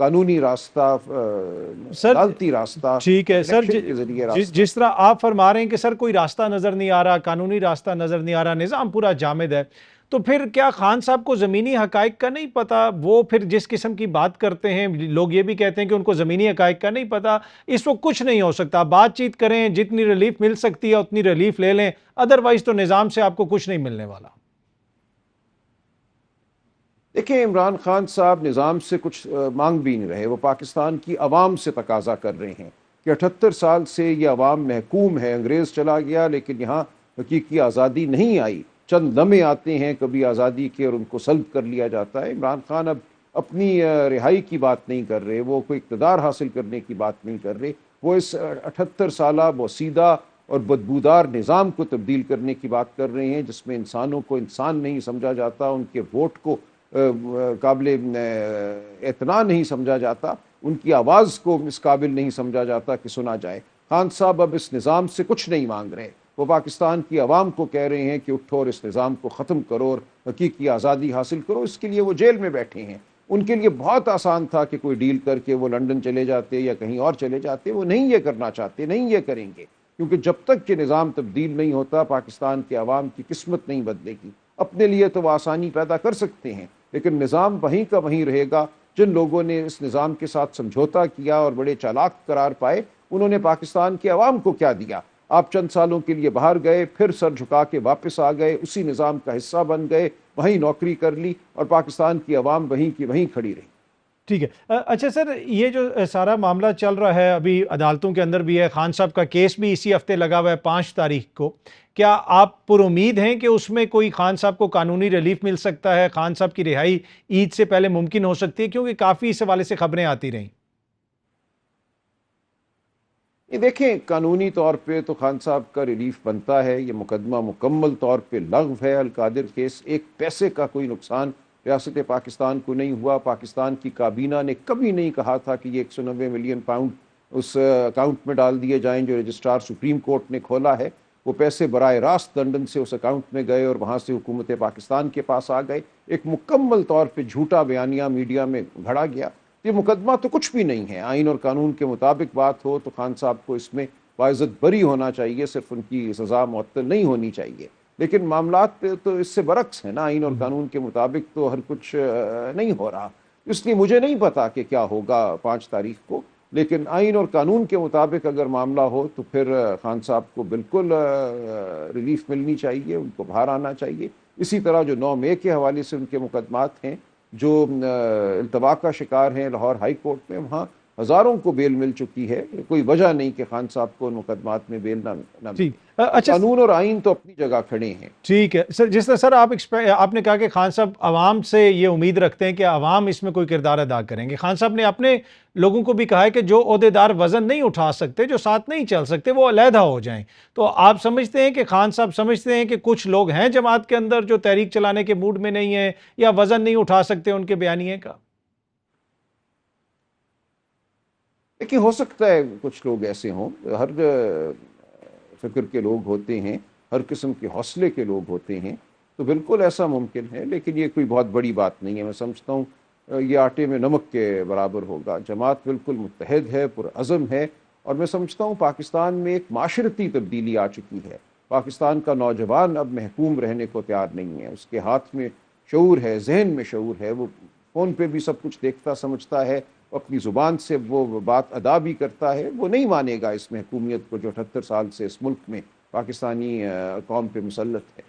قانونی راستہ سر عدالتی راستہ ٹھیک ہے سر، الیکشن کے ذریعے راستہ. جس طرح آپ فرما رہے ہیں کہ سر کوئی راستہ نظر نہیں آ رہا، قانونی راستہ نظر نہیں آ رہا، نظام پورا جامد ہے، تو پھر کیا خان صاحب کو زمینی حقائق کا نہیں پتا؟ وہ پھر جس قسم کی بات کرتے ہیں، لوگ یہ بھی کہتے ہیں کہ ان کو زمینی حقائق کا نہیں پتا، اس وقت کچھ نہیں ہو سکتا، بات چیت کریں، جتنی ریلیف مل سکتی ہے اتنی ریلیف لے لیں، ادروائز تو نظام سے آپ کو کچھ نہیں ملنے والا. دیکھیں، عمران خان صاحب نظام سے کچھ مانگ بھی نہیں رہے، وہ پاکستان کی عوام سے تقاضا کر رہے ہیں کہ 78 سال سے یہ عوام محکوم ہے. انگریز چلا گیا لیکن یہاں حقیقی آزادی نہیں آئی. چند لمحے آتے ہیں کبھی آزادی کے اور ان کو سلب کر لیا جاتا ہے. عمران خان اب اپنی رہائی کی بات نہیں کر رہے، وہ کوئی اقتدار حاصل کرنے کی بات نہیں کر رہے، وہ اس 78 سالہ بوسیدہ اور بدبودار نظام کو تبدیل کرنے کی بات کر رہے ہیں، جس میں انسانوں کو انسان نہیں سمجھا جاتا، ان کے ووٹ کو قابل اعتنا نہیں سمجھا جاتا، ان کی آواز کو اس قابل نہیں سمجھا جاتا کہ سنا جائے. خان صاحب اب اس نظام سے کچھ نہیں مانگ رہے، وہ پاکستان کی عوام کو کہہ رہے ہیں کہ اٹھو اور اس نظام کو ختم کرو اور حقیقی آزادی حاصل کرو. اس کے لیے وہ جیل میں بیٹھے ہیں. ان کے لیے بہت آسان تھا کہ کوئی ڈیل کر کے وہ لندن چلے جاتے یا کہیں اور چلے جاتے. وہ نہیں یہ کرنا چاہتے، نہیں یہ کریں گے، کیونکہ جب تک کہ نظام تبدیل نہیں ہوتا پاکستان کے عوام کی قسمت نہیں بدلے گی. اپنے لیے تو وہ آسانی پیدا کر سکتے ہیں لیکن نظام وہیں کا وہیں رہے گا. جن لوگوں نے اس نظام کے ساتھ سمجھوتا کیا اور بڑے چالاک قرار پائے، انہوں نے پاکستان کے عوام کو کیا دیا؟ آپ چند سالوں کے لیے باہر گئے، پھر سر جھکا کے واپس آ گئے، اسی نظام کا حصہ بن گئے، وہیں نوکری کر لی اور پاکستان کی عوام وہیں کی وہیں کھڑی رہی. ٹھیک ہے. اچھا سر، یہ جو سارا معاملہ چل رہا ہے ابھی عدالتوں کے اندر بھی ہے، خان صاحب کا کیس بھی اسی ہفتے لگا ہوا ہے 5 تاریخ کو، کیا آپ پر امید ہیں کہ اس میں کوئی خان صاحب کو قانونی ریلیف مل سکتا ہے، خان صاحب کی رہائی عید سے پہلے ممکن ہو سکتی ہے؟ کیونکہ کافی اس حوالے سے خبریں آتی رہیں. یہ دیکھیں، قانونی طور پہ تو خان صاحب کا ریلیف بنتا ہے. یہ مقدمہ مکمل طور پہ لغو ہے. القادر کیس، ایک پیسے کا کوئی نقصان ریاست پاکستان کو نہیں ہوا. پاکستان کی کابینہ نے کبھی نہیں کہا تھا کہ یہ 190 ملین پاؤنڈ اس اکاؤنٹ میں ڈال دیے جائیں جو رجسٹرار سپریم کورٹ نے کھولا ہے. وہ پیسے براہ راست لندن سے اس اکاؤنٹ میں گئے اور وہاں سے حکومت پاکستان کے پاس آ گئے. ایک مکمل طور پہ جھوٹا بیانیہ میڈیا میں گھڑا گیا. یہ مقدمہ تو کچھ بھی نہیں ہے. آئین اور قانون کے مطابق بات ہو تو خان صاحب کو اس میں باعزت بری ہونا چاہیے، صرف ان کی سزا معطل نہیں ہونی چاہیے. لیکن معاملات پہ تو اس سے برعکس ہے نا. آئین اور قانون کے مطابق تو ہر کچھ نہیں ہو رہا. اس لیے مجھے نہیں پتا کہ کیا ہوگا 5 تاریخ کو، لیکن آئین اور قانون کے مطابق اگر معاملہ ہو تو پھر خان صاحب کو بالکل ریلیف ملنی چاہیے، ان کو باہر آنا چاہیے. اسی طرح جو 9 مئی کے حوالے سے ان کے مقدمات ہیں، جو التوا کا شکار ہیں لاہور ہائی کورٹ میں، وہاں ہزاروں کو بیل مل چکی ہے. کوئی وجہ نہیں کہ خان صاحب کو ان مقدمات میں بیل نہ ملے. اچھا، قانون اور آئین تو اپنی جگہ کھڑے ہیں. ٹھیک ہے سر. جس طرح سر آپ نے کہا کہ خان صاحب عوام سے یہ امید رکھتے ہیں کہ عوام اس میں کوئی کردار ادا کریں گے. خان صاحب نے اپنے لوگوں کو بھی کہا ہے کہ جو عہدیدار وزن نہیں اٹھا سکتے، جو ساتھ نہیں چل سکتے، وہ علیحدہ ہو جائیں. تو آپ سمجھتے ہیں کہ خان صاحب سمجھتے ہیں کہ کچھ لوگ ہیں جماعت کے اندر جو تحریک چلانے کے موڈ میں نہیں ہیں یا وزن نہیں اٹھا سکتے ان کے بیانیے کا؟ لیکن ہو سکتا ہے کچھ لوگ ایسے ہوں. ہر فکر کے لوگ ہوتے ہیں، ہر قسم کے حوصلے کے لوگ ہوتے ہیں، تو بالکل ایسا ممکن ہے. لیکن یہ کوئی بہت بڑی بات نہیں ہے. میں سمجھتا ہوں یہ آٹے میں نمک کے برابر ہوگا. جماعت بالکل متحد ہے، پرعزم ہے، اور میں سمجھتا ہوں پاکستان میں ایک معاشرتی تبدیلی آ چکی ہے. پاکستان کا نوجوان اب محکوم رہنے کو تیار نہیں ہے. اس کے ہاتھ میں شعور ہے، ذہن میں شعور ہے. وہ فون پہ بھی سب کچھ دیکھتا سمجھتا ہے، اپنی زبان سے وہ بات ادا بھی کرتا ہے. وہ نہیں مانے گا اس محکومیت کو جو 78 سال سے اس ملک میں پاکستانی قوم پہ مسلط ہے.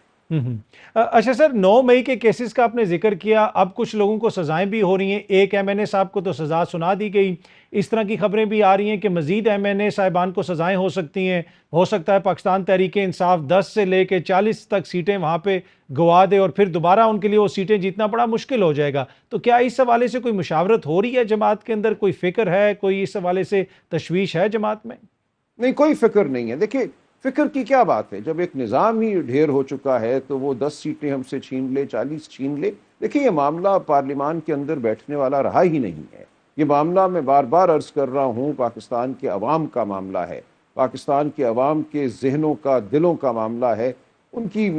اچھا سر، 9 مئی کے کیسز کا آپ نے ذکر کیا. اب کچھ لوگوں کو سزائیں بھی ہو رہی ہیں. ایک ایم این اے صاحب کو تو سزا سنا دی گئی. اس طرح کی خبریں بھی آ رہی ہیں کہ مزید ایم این اے صاحبان کو سزائیں ہو سکتی ہیں. ہو سکتا ہے پاکستان تحریک انصاف 10 سے لے کے 40 تک سیٹیں وہاں پہ گوا دے اور پھر دوبارہ ان کے لیے وہ سیٹیں جیتنا بڑا مشکل ہو جائے گا. تو کیا اس حوالے سے کوئی مشاورت ہو رہی ہے جماعت کے اندر؟ کوئی فکر ہے، کوئی اس حوالے سے تشویش ہے جماعت میں؟ نہیں، کوئی فکر نہیں ہے. دیکھیں، فکر کی کیا بات ہے؟ جب ایک نظام ہی ڈھیر ہو چکا ہے تو وہ 10 سیٹیں ہم سے چھین لے، 40 چھین لے. دیکھیں، یہ معاملہ پارلیمان کے اندر بیٹھنے والا رہا ہی نہیں ہے. یہ معاملہ، میں بار بار عرض کر رہا ہوں، پاکستان کے عوام کا معاملہ ہے. پاکستان کے عوام کے ذہنوں کا، دلوں کا معاملہ ہے. ان کی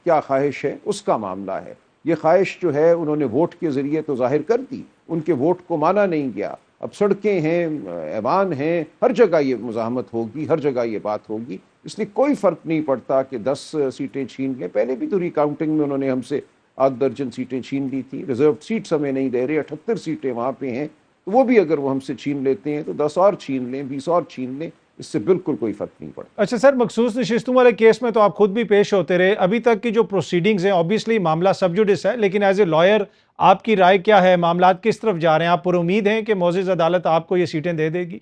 کیا خواہش ہے اس کا معاملہ ہے. یہ خواہش جو ہے انہوں نے ووٹ کے ذریعے تو ظاہر کر دی، ان کے ووٹ کو مانا نہیں گیا۔ اب سڑکیں ہیں، ایوان ہیں، ہر جگہ یہ مزاحمت ہوگی، ہر جگہ یہ بات ہوگی، اس لیے کوئی فرق نہیں پڑتا کہ 10 سیٹیں چھین لیں۔ پہلے بھی تو ریکاؤنٹنگ میں انہوں نے ہم سے 8 درجن سیٹیں چھین لی تھی، ریزرو سیٹس ہمیں نہیں دے رہے، 78 سیٹیں وہاں پہ ہیں، تو وہ بھی اگر وہ ہم سے چھین لیتے ہیں تو 10 اور چھین لیں، 20 اور چھین لیں، اس سے بالکل کوئی فرق نہیں پڑتا۔ اچھا سر، مخصوص نشستوں والے کیس میں تو آپ خود بھی پیش ہوتے رہے، ابھی تک کی جو پروسیڈنگز ہیں obviously معاملہ سب جوڈس ہے، لیکن ایز اے لائر آپ کی رائے کیا ہے؟ معاملات کس طرف جا رہے ہیں؟ آپ پر امید ہیں کہ معزز عدالت آپ کو یہ سیٹیں دے دے گی؟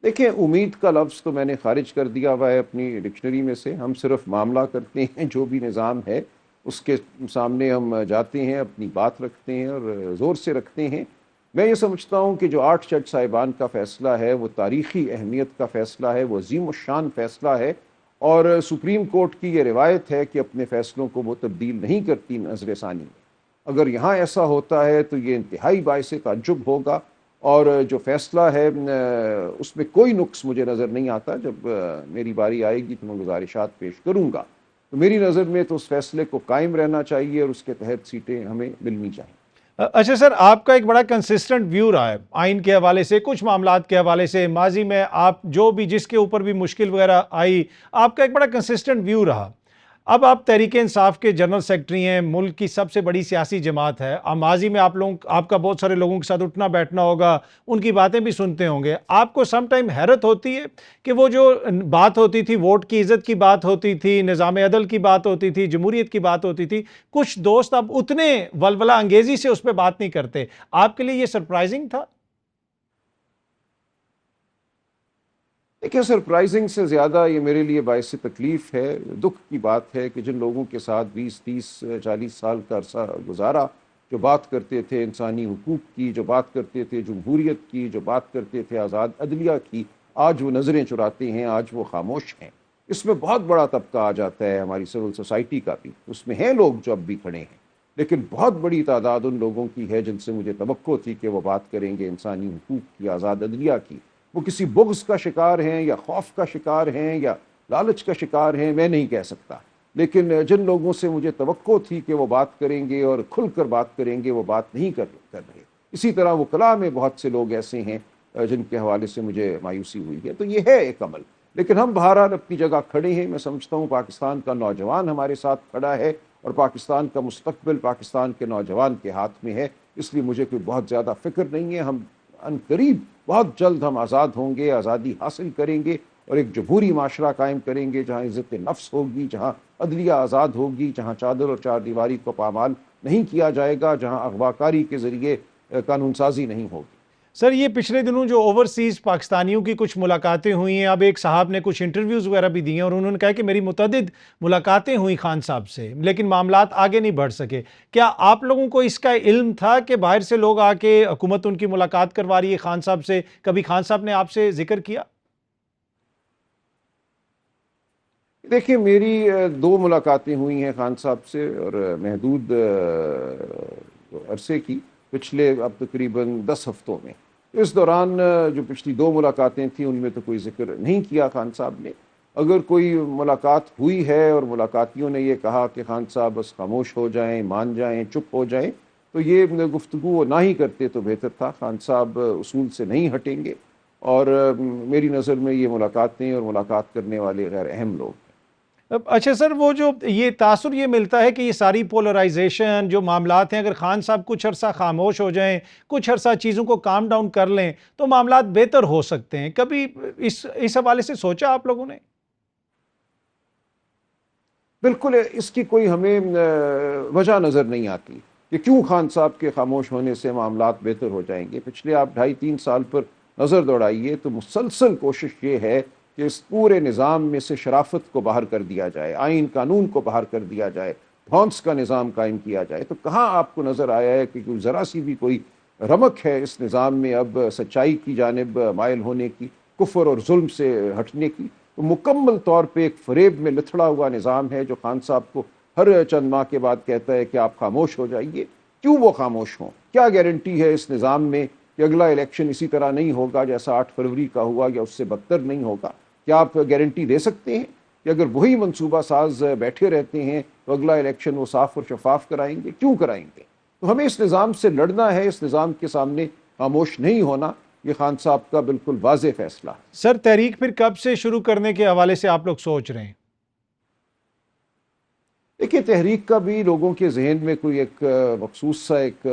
دیکھیں، امید کا لفظ تو میں نے خارج کر دیا ہوا ہے اپنی ڈکشنری میں سے۔ ہم صرف معاملہ کرتے ہیں، جو بھی نظام ہے اس کے سامنے ہم جاتے ہیں، اپنی بات رکھتے ہیں اور زور سے رکھتے ہیں۔ میں یہ سمجھتا ہوں کہ جو 8 جج صاحبان کا فیصلہ ہے وہ تاریخی اہمیت کا فیصلہ ہے، وہ عظیم الشان فیصلہ ہے، اور سپریم کورٹ کی یہ روایت ہے کہ اپنے فیصلوں کو وہ تبدیل نہیں کرتی نظر ثانی میں۔ اگر یہاں ایسا ہوتا ہے تو یہ انتہائی باعث تعجب ہوگا، اور جو فیصلہ ہے اس میں کوئی نقص مجھے نظر نہیں آتا۔ جب میری باری آئے گی تو میں گزارشات پیش کروں گا، تو میری نظر میں تو اس فیصلے کو قائم رہنا چاہیے اور اس کے تحت سیٹیں ہمیں ملنی چاہیے۔ اچھا سر، آپ کا ایک بڑا کنسسٹنٹ ویو رہا ہے آئین کے حوالے سے، کچھ معاملات کے حوالے سے، ماضی میں آپ جو بھی جس کے اوپر بھی مشکل وغیرہ آئی، آپ کا ایک بڑا کنسسٹنٹ ویو رہا۔ اب آپ تحریک انصاف کے جنرل سیکرٹری ہیں، ملک کی سب سے بڑی سیاسی جماعت ہے، ماضی میں آپ کا بہت سارے لوگوں کے ساتھ اٹھنا بیٹھنا ہوگا، ان کی باتیں بھی سنتے ہوں گے۔ آپ کو سم ٹائم حیرت ہوتی ہے کہ وہ جو بات ہوتی تھی، ووٹ کی عزت کی بات ہوتی تھی، نظام عدل کی بات ہوتی تھی، جمہوریت کی بات ہوتی تھی، کچھ دوست اب اتنے ولولہ انگیزی سے اس پہ بات نہیں کرتے، آپ کے لیے یہ سرپرائزنگ تھا؟ دیکھیں، سرپرائزنگ سے زیادہ یہ میرے لیے باعث تکلیف ہے، دکھ کی بات ہے کہ جن لوگوں کے ساتھ 20 30 40 سال کا عرصہ گزارا، جو بات کرتے تھے انسانی حقوق کی، جو بات کرتے تھے جمہوریت کی، جو بات کرتے تھے آزاد عدلیہ کی، آج وہ نظریں چراتے ہیں، آج وہ خاموش ہیں۔ اس میں بہت بڑا طبقہ آ جاتا ہے ہماری سول سوسائٹی کا بھی، اس میں ہیں لوگ جو اب بھی کھڑے ہیں، لیکن بہت بڑی تعداد ان لوگوں کی ہے جن سے مجھے توقع تھی کہ وہ بات کریں گے انسانی حقوق کی، آزاد عدلیہ کی۔ وہ کسی بغض کا شکار ہیں یا خوف کا شکار ہیں یا لالچ کا شکار ہیں، میں نہیں کہہ سکتا، لیکن جن لوگوں سے مجھے توقع تھی کہ وہ بات کریں گے اور کھل کر بات کریں گے، وہ بات نہیں کر رہے۔ اسی طرح وکلاء میں بہت سے لوگ ایسے ہیں جن کے حوالے سے مجھے مایوسی ہوئی ہے۔ تو یہ ہے ایک عمل، لیکن ہم بہرحال اپنی جگہ کھڑے ہیں۔ میں سمجھتا ہوں پاکستان کا نوجوان ہمارے ساتھ کھڑا ہے، اور پاکستان کا مستقبل پاکستان کے نوجوان کے ہاتھ میں ہے، اس لیے مجھے کوئی بہت زیادہ فکر نہیں ہے۔ ہم عنقریب بہت جلد ہم آزاد ہوں گے، آزادی حاصل کریں گے، اور ایک جمہوری معاشرہ قائم کریں گے جہاں عزت نفس ہوگی، جہاں عدلیہ آزاد ہوگی، جہاں چادر اور چار دیواری کو پامال نہیں کیا جائے گا، جہاں اغوا کاری کے ذریعے قانون سازی نہیں ہوگی۔ سر، یہ پچھلے دنوں جو اوورسیز پاکستانیوں کی کچھ ملاقاتیں ہوئی ہیں، اب ایک صاحب نے کچھ انٹرویوز وغیرہ بھی دی ہیں اور انہوں نے کہا کہ میری متعدد ملاقاتیں ہوئی خان صاحب سے، لیکن معاملات آگے نہیں بڑھ سکے۔ کیا آپ لوگوں کو اس کا علم تھا کہ باہر سے لوگ آ کے حکومت ان کی ملاقات کروا رہی ہے خان صاحب سے؟ کبھی خان صاحب نے آپ سے ذکر کیا؟ دیکھیں، میری 2 ملاقاتیں ہوئی ہیں خان صاحب سے، اور محدود عرصے کی، پچھلے اب تقریباً 10 ہفتوں میں۔ اس دوران جو پچھلی 2 ملاقاتیں تھیں ان میں تو کوئی ذکر نہیں کیا خان صاحب نے۔ اگر کوئی ملاقات ہوئی ہے اور ملاقاتیوں نے یہ کہا کہ خان صاحب بس خاموش ہو جائیں، مان جائیں، چپ ہو جائیں، تو یہ گفتگو وہ نہ ہی کرتے تو بہتر تھا۔ خان صاحب اصول سے نہیں ہٹیں گے، اور میری نظر میں یہ ملاقاتیں اور ملاقات کرنے والے غیر اہم لوگ ہیں۔ اچھا سر، وہ جو یہ تاثر یہ ملتا ہے کہ یہ ساری پولرائزیشن جو معاملات ہیں، اگر خان صاحب کچھ عرصہ خاموش ہو جائیں، کچھ عرصہ چیزوں کو کام ڈاؤن کر لیں تو معاملات بہتر ہو سکتے ہیں، کبھی اس حوالے سے سوچا آپ لوگوں نے؟ بالکل، اس کی کوئی ہمیں وجہ نظر نہیں آتی کہ کیوں خان صاحب کے خاموش ہونے سے معاملات بہتر ہو جائیں گے۔ پچھلے آپ 2.5 3 سال پر نظر دوڑائیے تو مسلسل کوشش یہ ہے کہ اس پورے نظام میں سے شرافت کو باہر کر دیا جائے، آئین قانون کو باہر کر دیا جائے، ہانس کا نظام قائم کیا جائے۔ تو کہاں آپ کو نظر آیا ہے کہ کوئی ذرا سی بھی کوئی رمق ہے اس نظام میں اب سچائی کی جانب مائل ہونے کی، کفر اور ظلم سے ہٹنے کی؟ تو مکمل طور پہ ایک فریب میں لتھڑا ہوا نظام ہے جو خان صاحب کو ہر چند ماہ کے بعد کہتا ہے کہ آپ خاموش ہو جائیے۔ کیوں وہ خاموش ہوں؟ کیا گارنٹی ہے اس نظام میں کہ اگلا الیکشن اسی طرح نہیں ہوگا جیسا 8 فروری کا ہوا، یا اس سے بدتر نہیں ہوگا؟ کیا آپ گارنٹی دے سکتے ہیں کہ اگر وہی منصوبہ ساز بیٹھے رہتے ہیں تو اگلا الیکشن وہ صاف اور شفاف کرائیں گے. کیوں کرائیں گے؟ تو ہمیں اس نظام سے لڑنا ہے, اس نظام کے سامنے خاموش نہیں ہونا. یہ خان صاحب کا بالکل واضح فیصلہ ہے. سر تحریک پھر کب سے شروع کرنے کے حوالے سے آپ لوگ سوچ رہے ہیں؟ دیکھیے, تحریک کا بھی لوگوں کے ذہن میں کوئی ایک مخصوص سا ایک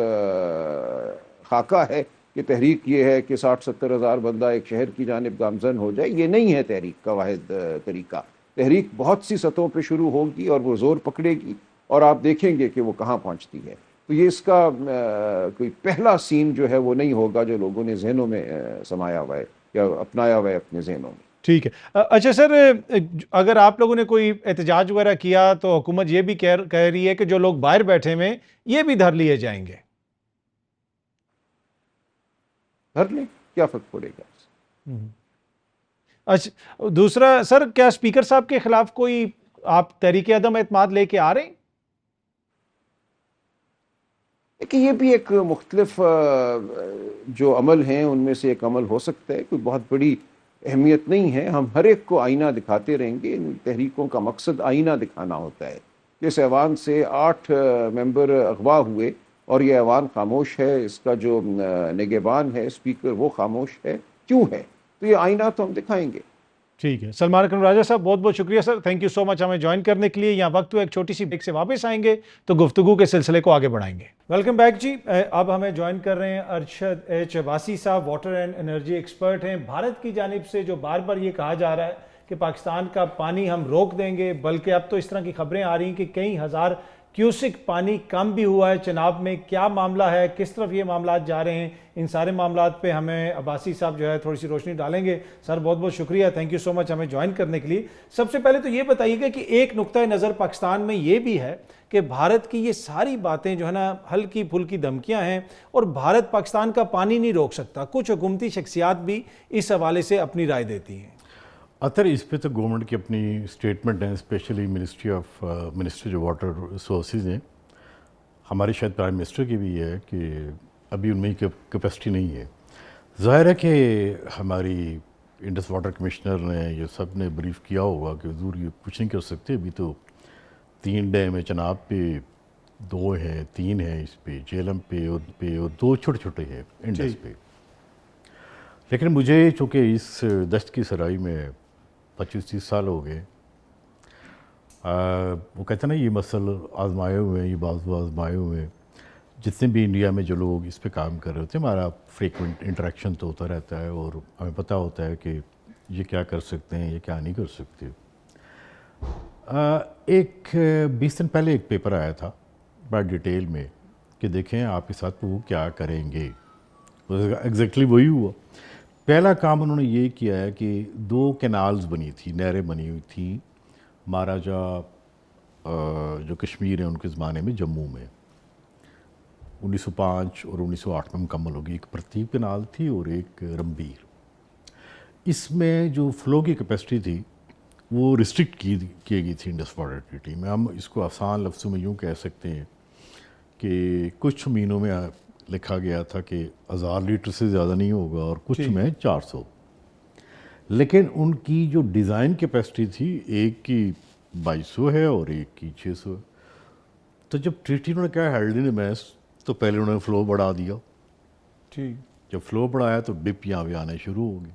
خاکہ ہے کہ تحریک یہ ہے کہ 60-70 ہزار بندہ ایک شہر کی جانب گامزن ہو جائے. یہ نہیں ہے تحریک کا واحد طریقہ. تحریک بہت سی سطحوں پہ شروع ہوگی اور وہ زور پکڑے گی اور آپ دیکھیں گے کہ وہ کہاں پہنچتی ہے. تو یہ اس کا کوئی پہلا سین جو ہے وہ نہیں ہوگا جو لوگوں نے ذہنوں میں سمایا ہوا ہے یا اپنایا ہوا ہے اپنے ذہنوں میں. ٹھیک ہے. اچھا سر, اگر آپ لوگوں نے کوئی احتجاج وغیرہ کیا تو حکومت یہ بھی کہہ رہی ہے کہ جو لوگ باہر بیٹھے ہوئے یہ بھی دھر لیے جائیں گے. دھر لیں, کیا فرق پڑے گا؟ اچھا, دوسرا سر, کیا اسپیکر صاحب کے خلاف کوئی آپ تحریک عدم اعتماد لے کے آ رہے ہیں؟ کہ یہ بھی ایک مختلف جو عمل ہیں ان میں سے ایک عمل ہو سکتا ہے. کوئی بہت بڑی اہمیت نہیں ہے. ہم ہر ایک کو آئینہ دکھاتے رہیں گے. ان تحریکوں کا مقصد آئینہ دکھانا ہوتا ہے. اس ایوان سے 8 ممبر اغوا ہوئے اور یہ ایوان خاموش ہے. اس کا جو نگہبان ہے اسپیکر وہ خاموش ہے. کیوں ہے؟ تو یہ آئینہ تو ہم دکھائیں گے. ٹھیک ہے. سلمان اکرم راجہ صاحب, بہت بہت شکریہ سر. تھینک یو سو مچ ہمیں جوائن کرنے کے لیے. یہاں وقت ہوا ایک چھوٹی سی بریک سے واپس آئیں گے تو گفتگو کے سلسلے کو آگے بڑھائیں گے. ویلکم بیک جی. اب ہمیں جوائن کر رہے ہیں ارشد ایچ عباسی صاحب, واٹر اینڈ انرجی ایکسپرٹ ہیں. بھارت کی جانب سے جو بار بار یہ کہا جا رہا ہے کہ پاکستان کا پانی ہم روک دیں گے, بلکہ اب تو اس طرح کی خبریں آ رہی ہیں کہ کئی ہزار کیوسک پانی کم بھی ہوا ہے چناب میں. کیا معاملہ ہے, کس طرف یہ معاملات جا رہے ہیں, ان سارے معاملات پہ ہمیں عباسی صاحب جو ہے تھوڑی سی روشنی ڈالیں گے. سر بہت بہت شکریہ, تھینک یو سو مچ ہمیں جوائن کرنے کے لیے. سب سے پہلے تو یہ بتائیے گا کہ ایک نقطہ نظر پاکستان میں یہ بھی ہے کہ بھارت کی یہ ساری باتیں جو ہے نا ہلکی پھلکی دھمکیاں ہیں اور بھارت پاکستان کا پانی نہیں روک سکتا. کچھ حکومتی شخصیات بھی اس حوالے سے اپنی رائے دیتی ہیں. اطر اس پہ تو گورنمنٹ کی اپنی اسٹیٹمنٹ ہیں, اسپیشلی منسٹری جو واٹر ریسورسز ہیں. ہمارے شاید پرائم منسٹر کی بھی ہے کہ ابھی ان میں کیپیسٹی نہیں ہے. ظاہر ہے کہ ہماری انڈس واٹر کمشنر نے یہ سب نے بریف کیا ہوگا کہ حضور یہ کچھ نہیں کر سکتے. ابھی تو 3 ڈیم ہیں چناب پہ, 2 ہیں, 3 ہیں اس پہ, جیلم پہ اور 2 چھوٹے چھوٹے ہیں انڈس پہ. لیکن مجھے چونکہ اس دشت کی سرائی میں 25-30 سال ہو گئے, وہ کہتے ہیں نا یہ مسئلہ آزمائے ہوئے ہیں, یہ بازو آزمائے ہوئے ہیں. جتنے بھی انڈیا میں جو لوگ اس پہ کام کر رہے ہوتے ہیں, ہمارا فریکوینٹ انٹریکشن تو ہوتا رہتا ہے اور ہمیں پتہ ہوتا ہے کہ یہ کیا کر سکتے ہیں, یہ کیا نہیں کر سکتے. ایک 20 دن پہلے ایک پیپر آیا تھا بڑا ڈیٹیل میں کہ دیکھیں آپ کے ساتھ وہ کیا کریں گے. ایگزیکٹلی وہی ہوا. پہلا کام انہوں نے یہ کیا ہے کہ 2 کینالز بنی تھی, نہریں بنی ہوئی تھیں مہاراجہ جو کشمیر ہیں ان کے زمانے میں جموں میں 1905 اور 1908 میں مکمل ہوگی. ایک پرتیپ کینال تھی اور ایک رمبیر. اس میں جو فلو کی کیپیسٹی تھی وہ ریسٹرکٹ کی گئی تھی انڈس واٹر ٹریٹی میں. ہم اس کو آسان لفظوں میں یوں کہہ سکتے ہیں کہ کچھ مہینوں میں لکھا گیا تھا کہ 1000 لیٹر سے زیادہ نہیں ہوگا اور کچھ میں 400. لیکن ان کی جو ڈیزائن کیپیسٹی تھی ایک کی 2200 ہے اور ایک کی 600 ہے. تو جب ٹریٹی انہوں نے کہا ہیلڈ ان میس تو پہلے انہوں نے فلو بڑھا دیا. جب فلو بڑھایا تو ڈپ یہاں پہ آنے شروع ہو گئی.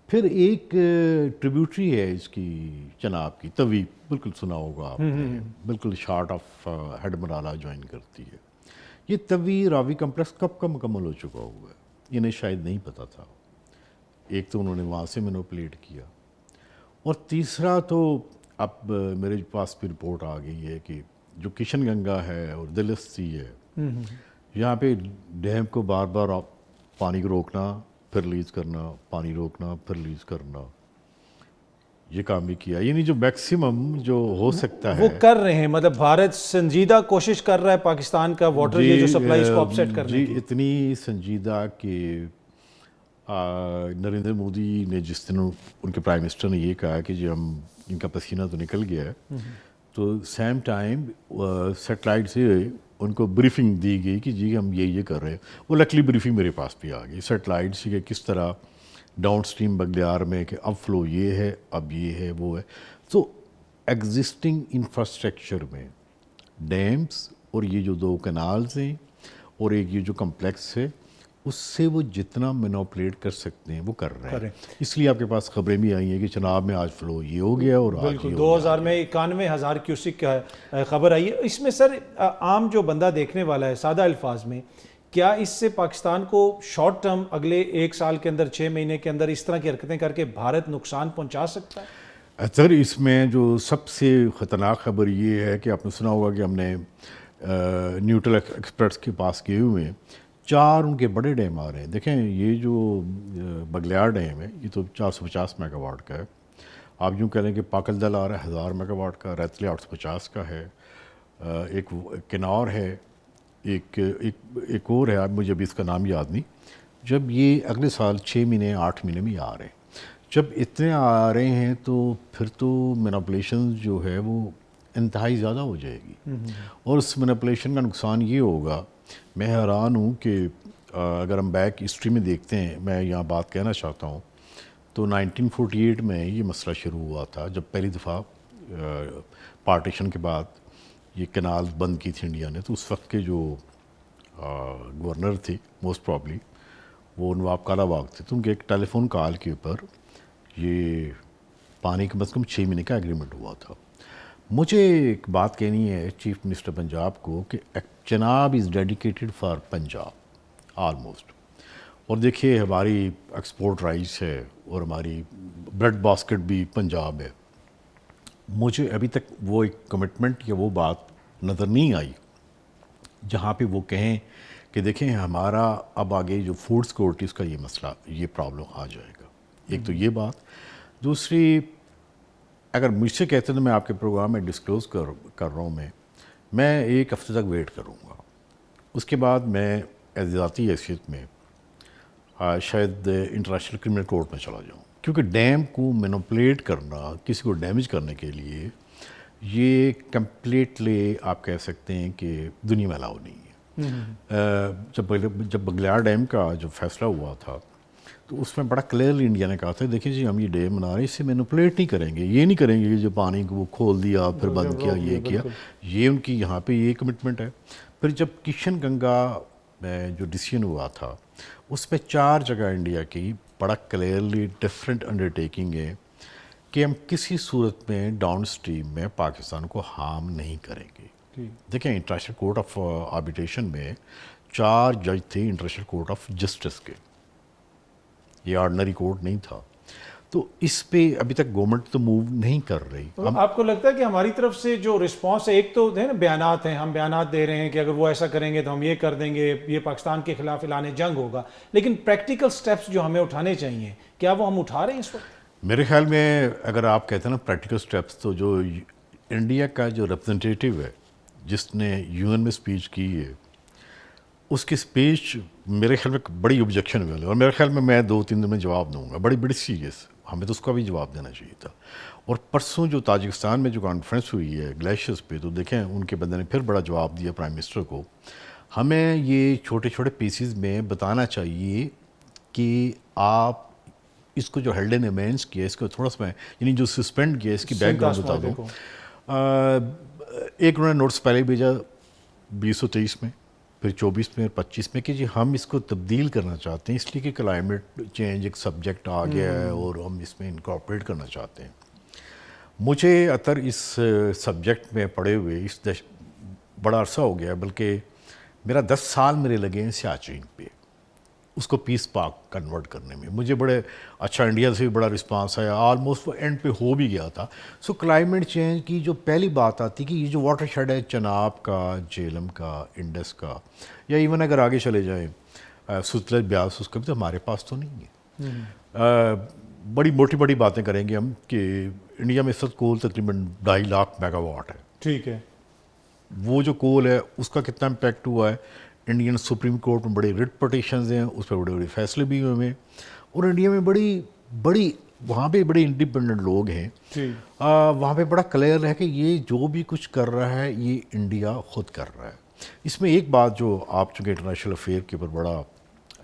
پھر ایک ٹریبیوٹری ہے اس کی چناب کی, توی, بالکل سنا ہوگا آپ نے, بالکل short of head Marala join کرتی ہے. یہ توی راوی کمپلیکس کب کا مکمل ہو چکا ہوا ہے, انہیں شاید نہیں پتہ تھا. ایک تو انہوں نے وہاں سے مینوپولیٹ کیا, اور تیسرا تو اب میرے پاس بھی رپورٹ آ گئی ہے کہ جو کشن گنگا ہے اور دلستی ہے, یہاں پہ ڈیم کو بار بار پانی کو روکنا پھر ریلیز کرنا, پانی روکنا پھر ریلیز کرنا, یہ کام بھی کیا. یعنی جو میکسیمم جو ہو سکتا ہے وہ کر رہے ہیں. مطلب بھارت سنجیدہ کوشش کر رہا ہے پاکستان کا واٹر یہ جو سپلائی اس کو اپسیٹ کرنے کی. اتنی سنجیدہ کہ نریندر مودی نے جس دن ان کے پرائم منسٹر نے یہ کہا کہ جی ہم ان کا پسینہ تو نکل گیا ہے, تو سیم ٹائم سیٹلائٹ سے ان کو بریفنگ دی گئی کہ جی ہم یہ کر رہے ہیں. وہ لکلی بریفنگ میرے پاس بھی آ گئی سیٹلائٹ سے کہ کس طرح ڈاؤن اسٹریم بگلیار میں کہ اب فلو یہ ہے، اب یہ ہے، وہ ہے. تو ایگزسٹنگ انفراسٹرکچر میں ڈیمز اور یہ جو 2 کنالز ہیں اور ایک یہ جو کمپلیکس ہے، اس سے وہ جتنا مینوپولیٹ کر سکتے ہیں وہ کر رہے ہیں. اس لیے آپ کے پاس خبریں بھی آئی ہیں کہ چناب میں آج فلو یہ ہو گیا اور آج بالکل یہ ہو گیا. 2000 میں 91,000 کیوسک کا خبر آئی ہے. اس میں سر عام جو بندہ دیکھنے والا ہے سادہ الفاظ میں، کیا اس سے پاکستان کو شارٹ ٹرم اگلے 1 سال کے اندر 6 مہینے کے اندر اس طرح کی حرکتیں کر کے بھارت نقصان پہنچا سکتا ہے؟ سر اس میں جو سب سے خطرناک خبر یہ ہے کہ آپ نے سنا ہوگا کہ ہم نے نیوٹرل ایکسپرٹس کے پاس گئے ہوئے ہیں، 4 ان کے بڑے ڈیم آ رہے ہیں. دیکھیں یہ جو بگلیار ڈیم ہے یہ تو 450 میگا واٹ کا ہے. آپ یوں کہہ لیں کہ پاکل دل آ رہا ہے 1000 میگا واٹ کا، ریتلے 850 کا ہے، ایک کنار ہے، ایک اور ہے، اب مجھے ابھی اس کا نام یاد نہیں. جب یہ اگلے سال 6 مہینے 8 مہینے میں آ رہے ہیں، جب اتنے آ رہے ہیں تو پھر تو مینپولیشن جو ہے وہ انتہائی زیادہ ہو جائے گی. اور اس مینپولیشن کا نقصان یہ ہوگا، میں حیران ہوں کہ اگر ہم بیک ہسٹری میں دیکھتے ہیں، میں یہاں بات کہنا چاہتا ہوں تو 1948 میں یہ مسئلہ شروع ہوا تھا جب پہلی دفعہ پارٹیشن کے بعد یہ کنال بند کی تھی انڈیا نے. تو اس وقت کے جو گورنر تھے موسٹ پرابلی وہ نواب کالا باغ تھے، تو ان کے ایک ٹیلی فون کال کے اوپر یہ پانی کم از کم 6 مہینے کا ایگریمنٹ ہوا تھا. مجھے ایک بات کہنی ہے چیف منسٹر پنجاب کو کہ Chenab is dedicated for Punjab almost. اور دیکھیے ہماری ایکسپورٹ رائس ہے اور ہماری بریڈ باسکٹ بھی پنجاب ہے. مجھے ابھی تک وہ ایک کمٹمنٹ یا وہ بات نظر نہیں آئی جہاں پہ وہ کہیں کہ دیکھیں ہمارا اب آگے جو فوڈ سیکورٹیز کا یہ مسئلہ، یہ پرابلم آ جائے گا. ایک تو یہ بات. دوسری، اگر مجھ سے کہتے ہیں تو میں آپ کے پروگرام میں ڈسکلوز کر رہا ہوں، میں 1 ہفتے تک ویٹ کروں گا. اس کے بعد میں ذاتی حیثیت میں شاید انٹرنیشنل کرمنل کورٹ میں چلا جاؤں، کیونکہ ڈیم کو مینوپولیٹ کرنا، کسی کو ڈیمیج کرنے کے لیے، یہ کمپلیٹلی آپ کہہ سکتے ہیں کہ دنیا میں الاؤ نہیں ہے. جب بگلیار ڈیم کا جو فیصلہ ہوا تھا تو اس میں بڑا کلیئرلی انڈیا نے کہا تھا دیکھیں جی ہم یہ ڈیم بنا رہے ہیں، اس سے مینوپولیٹ نہیں کریں گے، یہ نہیں کریں گے کہ جو پانی کو وہ کھول دیا پھر بند کیا یہ کیا. یہ ان کی یہاں پہ یہ کمٹمنٹ ہے. پھر جب کشن گنگا میں جو ڈیسیژن ہوا تھا اس میں 4 جگہ انڈیا کی بڑا کلیئرلی ڈفرینٹ انڈرٹیکنگ ہے کہ ہم کسی صورت میں ڈاؤن اسٹریم میں پاکستان کو ہارم نہیں کریں گے. دیکھیں انٹرنیشنل کورٹ آف آربیٹریشن میں 4 جج تھے انٹرنیشنل کورٹ آف جسٹس کے، یہ آرڈنری کورٹ نہیں تھا. تو اس پہ ابھی تک گورنمنٹ تو موو نہیں کر رہی. آپ کو لگتا ہے کہ ہماری طرف سے جو رسپانس ہے، ایک تو ہے نا بیانات ہیں، ہم بیانات دے رہے ہیں کہ اگر وہ ایسا کریں گے تو ہم یہ کر دیں گے، یہ پاکستان کے خلاف اعلان جنگ ہوگا، لیکن پریکٹیکل سٹیپس جو ہمیں اٹھانے چاہیے کیا وہ ہم اٹھا رہے ہیں اس وقت؟ میرے خیال میں اگر آپ کہتے ہیں نا پریکٹیکل سٹیپس، تو جو انڈیا کا جو ریپرزنٹیٹیو ہے جس نے UN میں اسپیچ کی ہے، اس کی اسپیچ میرے خیال میں بڑی آبجیکشن ہوئی ہے، اور میرے خیال میں 2-3 دن میں جواب دوں گا، بڑی سیریس. ہمیں تو اس کا بھی جواب دینا چاہیے تھا. اور پرسوں جو تاجکستان میں جو کانفرنس ہوئی ہے گلیشیئرز پہ، تو دیکھیں ان کے بندے نے پھر بڑا جواب دیا پرائم منسٹر کو. ہمیں یہ چھوٹے چھوٹے پیسز میں بتانا چاہیے کہ آپ اس کو جو ہیلڈ ان ایمینس کیا، اس کو تھوڑا سا یعنی جو سسپینڈ کیا اس کی بیک گراؤنڈ بتا دوں. ایک انہوں نے نوٹس پہلے بھیجا 2023 میں، پھر 24 میں اور 25 میں کہ جی ہم اس کو تبدیل کرنا چاہتے ہیں، اس لیے کہ کلائمیٹ چینج ایک سبجیکٹ آ گیا ہے اور ہم اس میں انکارپوریٹ کرنا چاہتے ہیں. مجھے اطر اس سبجیکٹ میں پڑھے ہوئے بڑا عرصہ ہو گیا، بلکہ میرا 10 سال میرے لگے ہیں سیاچین پہ، اس کو پیس پارک کنورٹ کرنے میں. مجھے بڑے اچھا انڈیا سے بھی بڑا رسپانس آیا، آلموسٹ وہ اینڈ پہ ہو بھی گیا تھا. سو کلائمیٹ چینج کی جو پہلی بات آتی کہ یہ جو واٹر شیڈ ہے چناب کا، جہلم کا، انڈس کا، یا ایون اگر آگے چلے جائیں ستلج بیاس، اس کا بھی تو ہمارے پاس تو نہیں ہے. بڑی موٹی باتیں کریں گے ہم کہ انڈیا میں اس وقت کول تقریباً 2.5 لاکھ میگا واٹ ہے. ٹھیک ہے. وہ جو کول ہے اس کا کتنا امپیکٹ ہوا ہے؟ انڈین سپریم کورٹ میں بڑے ریٹ پٹیشنز ہیں، اس پہ بڑے فیصلے بھی ہوئے ہیں، اور انڈیا میں بڑی وہاں پہ بڑے انڈیپینڈنٹ لوگ ہیں. وہاں پہ بڑا کلیئر ہے کہ یہ جو بھی کچھ کر رہا ہے یہ انڈیا خود کر رہا ہے. اس میں ایک بات جو آپ چونکہ انٹرنیشنل افیئر کے اوپر بڑا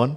1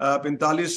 45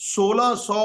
1600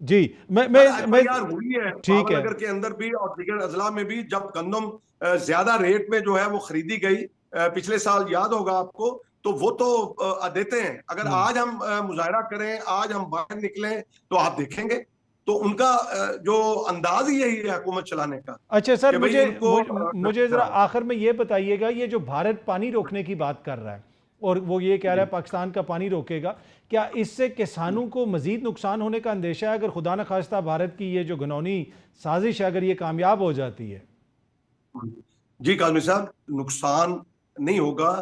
جی FIR ہوئی ہے ٹھیک بابر ہے نگر کے اندر بھی اور دیگر اضلاع میں بھی، جب گندم زیادہ ریٹ میں جو ہے وہ خریدی گئی پچھلے سال، یاد ہوگا آپ کو، تو وہ تو دیتے ہیں. اگر آج ہم مظاہرہ کریں، آج ہم باہر نکلیں، تو آپ دیکھیں گے تو ان کا جو انداز ہی یہی ہے حکومت چلانے کا. اچھا سر، کہ بھئی ان کو مجھے ذرا آخر میں یہ بتائیے گا، یہ جو بھارت پانی روکنے کی بات کر رہا ہے اور وہ یہ کہہ رہا ہے پاکستان کا پانی روکے گا، کیا اس سے کسانوں کو مزید نقصان ہونے کا اندیشہ ہے اگر خدا نخواستہ بھارت کی یہ جو گھنونی سازش ہے اگر یہ کامیاب ہو جاتی ہے؟ جی کاظمی صاحب، نقصان نہیں ہوگا،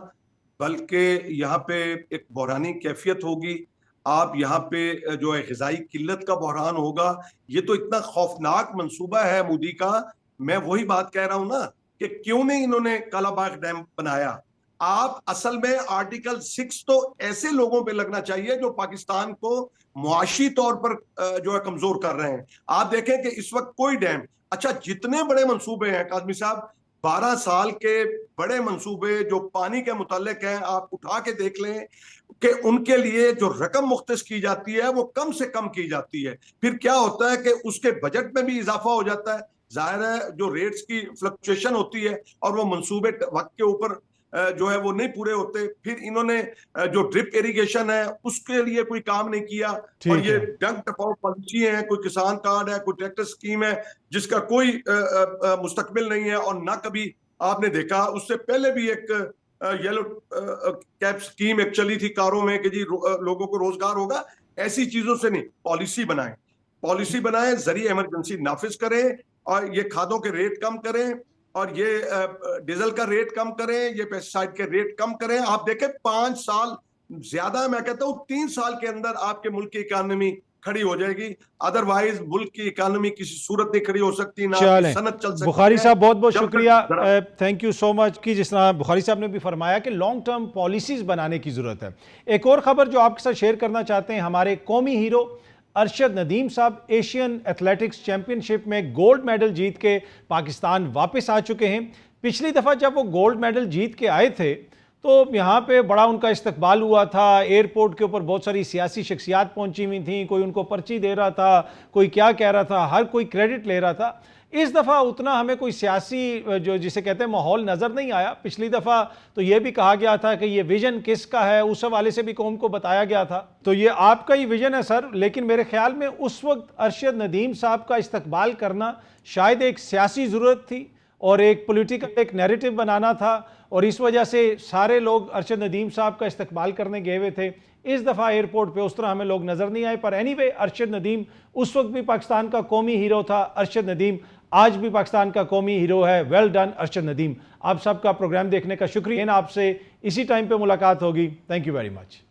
بلکہ یہاں پہ ایک بحرانی کیفیت ہوگی. آپ یہاں پہ جو ہے غذائی قلت کا بحران ہوگا. یہ تو اتنا خوفناک منصوبہ ہے مودی کا. میں وہی بات کہہ رہا ہوں نا کہ کیوں نہیں انہوں نے کالا باغ ڈیم بنایا. آپ اصل میں آرٹیکل 6 تو ایسے لوگوں پہ لگنا چاہیے جو پاکستان کو معاشی طور پر جو ہے کمزور کر رہے ہیں. آپ دیکھیں کہ اس وقت کوئی ڈیم، اچھا جتنے بڑے منصوبے ہیں کاظمی صاحب، 12 سال کے بڑے منصوبے جو پانی کے متعلق ہیں، آپ اٹھا کے دیکھ لیں کہ ان کے لیے جو رقم مختص کی جاتی ہے وہ کم سے کم کی جاتی ہے. پھر کیا ہوتا ہے کہ اس کے بجٹ میں بھی اضافہ ہو جاتا ہے. ظاہر ہے جو ریٹس کی فلکچویشن ہوتی ہے اور وہ منصوبے وقت کے اوپر جو ہے وہ نہیں پورے ہوتے. پھر انہوں نے جو ڈرپ ایریگیشن ہے اس کے لیے کوئی کام نہیں کیا، اور ٹھیک یہ ہے ڈنگ ٹپاؤ پالیسی ہیں، کوئی کسان کارڈ ہے، کوئی ٹریکٹر سکیم ہے جس کا کوئی مستقبل نہیں ہے. اور نہ کبھی آپ نے دیکھا، اس سے پہلے بھی ایک یلو کیپ سکیم ایک چلی تھی کاروں میں کہ جی لوگوں کو روزگار ہوگا. ایسی چیزوں سے نہیں، پالیسی بنائیں، ذریعہ ایمرجنسی نافذ کریں، اور یہ کھادوں کے ریٹ کم کریں، اور یہ ڈیزل کا ریٹ کم کریں، یہ پیسٹیسائڈ کے ریٹ کم کریں. آپ دیکھیں 5 سال زیادہ، میں کہتا ہوں 3 سال کے اندر آپ کے ملک کی اکانومی کھڑی ہو جائے گی. ادروائز ملک کی اکانومی کسی صورت نہیں کھڑی ہو سکتی، نہ آپ کی چلیں صنعت چل سکتی بخاری ہے. صاحب بہت بہت جب تک شکریہ، تھینک یو سو مچ. کہ جس طرح بخاری صاحب نے بھی فرمایا کہ لانگ ٹرم پالیسیز بنانے کی ضرورت ہے. ایک اور خبر جو آپ کے ساتھ شیئر کرنا چاہتے ہیں، ہمارے قومی ہیرو ارشد ندیم صاحب ایشین ایتھلیٹکس چیمپئن شپ میں گولڈ میڈل جیت کے پاکستان واپس آ چکے ہیں. پچھلی دفعہ جب وہ گولڈ میڈل جیت کے آئے تھے تو یہاں پہ بڑا ان کا استقبال ہوا تھا. ایئرپورٹ کے اوپر بہت ساری سیاسی شخصیات پہنچی ہوئی تھیں، کوئی ان کو پرچی دے رہا تھا، کوئی کیا کہہ رہا تھا، ہر کوئی کریڈٹ لے رہا تھا. اس دفعہ اتنا ہمیں کوئی سیاسی جو جسے کہتے ہیں ماحول نظر نہیں آیا. پچھلی دفعہ تو یہ بھی کہا گیا تھا کہ یہ ویژن کس کا ہے، اس حوالے سے بھی قوم کو بتایا گیا تھا. تو یہ آپ کا ہی ویژن ہے سر، لیکن میرے خیال میں اس وقت ارشد ندیم صاحب کا استقبال کرنا شاید ایک سیاسی ضرورت تھی اور ایک پولیٹیکل ایک نیریٹو بنانا تھا، اور اس وجہ سے سارے لوگ ارشد ندیم صاحب کا استقبال کرنے گئے ہوئے تھے. اس دفعہ ایئرپورٹ پہ اس طرح ہمیں لوگ نظر نہیں آئے. پر اینی وے ارشد ندیم اس وقت بھی پاکستان کا قومی ہیرو تھا. ارشد ندیم آج بھی پاکستان کا قومی ہیرو ہے. Well done Arshad Nadeem. آپ سب کا پروگرام دیکھنے کا شکریہ. آپ سے اسی ٹائم پہ ملاقات ہوگی. Thank you very much.